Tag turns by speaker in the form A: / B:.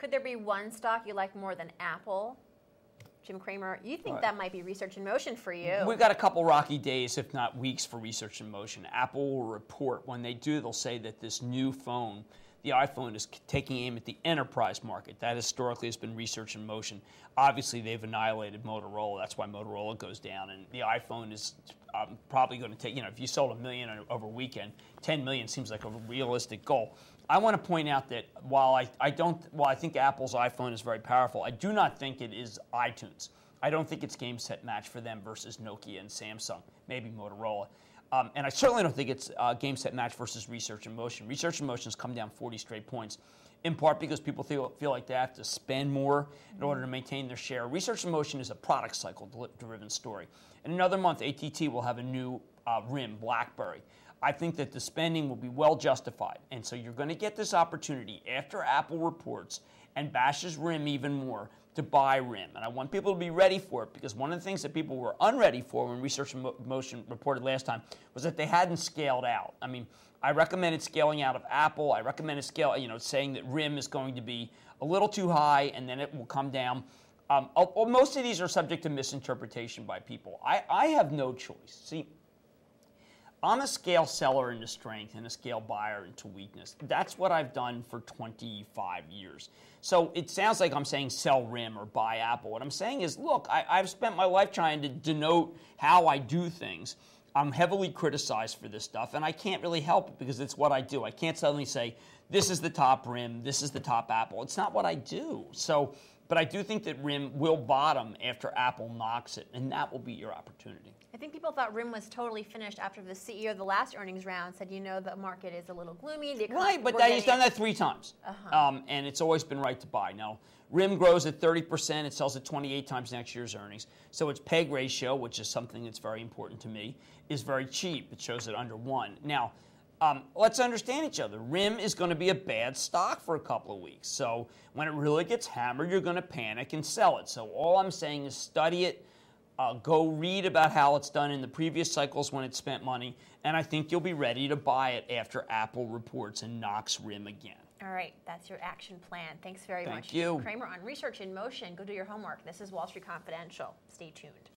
A: Could there be one stock you like more than Apple? Jim Cramer, you think that might be research in motion for you.
B: We've got a couple rocky days, if not weeks, for research in motion. Apple will report. When they do, they'll say that this new phone, the iPhone, is taking aim at the enterprise market. That historically has been research in motion. Obviously, they've annihilated Motorola. That's why Motorola goes down. And the iPhone is probably going to take, if you sold 1 million over a weekend, 10 million seems like a realistic goal. I want to point out that while I think Apple's iPhone is very powerful, I do not think it is iTunes. I don't think it's game, set, match for them versus Nokia and Samsung, maybe Motorola. And I certainly don't think it's game, set, match versus research in motion. Research in motion has come down 40 straight points, in part because people feel like they have to spend more in order to maintain their share. Research in motion is a product cycle-driven story. In another month, AT&T will have a new RIMM, BlackBerry. I think that the spending will be well justified. And so you're going to get this opportunity after Apple reports and bashes RIMM even more to buy RIMM. And I want people to be ready for it, because one of the things that people were unready for when Research in Motion reported last time was that they hadn't scaled out. I mean, I recommended scaling out of Apple. I recommended saying that RIMM is going to be a little too high and then it will come down. Most of these are subject to misinterpretation by people. I have no choice. See, I'm a scale seller into strength and a scale buyer into weakness. That's what I've done for 25 years. So it sounds like I'm saying sell RIMM or buy Apple. What I'm saying is, look, I've spent my life trying to denote how I do things. I'm heavily criticized for this stuff, and I can't really help it because it's what I do. I can't suddenly say, this is the top RIMM, this is the top Apple. It's not what I do. But I do think that RIMM will bottom after Apple knocks it, and that will be your opportunity.
A: I think people thought RIMM was totally finished after the CEO of the last earnings round said, the market is a little gloomy.
B: Right, but he's done that 3 times, and it's always been right to buy. Now, RIMM grows at 30%. It sells at 28 times next year's earnings. So its PEG ratio, which is something that's very important to me, is very cheap. It shows it under 1. Now, let's understand each other. RIMM is going to be a bad stock for a couple of weeks. So when it really gets hammered, you're going to panic and sell it. So all I'm saying is study it. Go read about how it's done in the previous cycles when it spent money. And I think you'll be ready to buy it after Apple reports and knocks RIMM again.
A: All right. That's your action plan. Thanks very much.
B: Thank you.
A: Cramer on Research in Motion. Go do your homework. This is Wall Street Confidential. Stay tuned.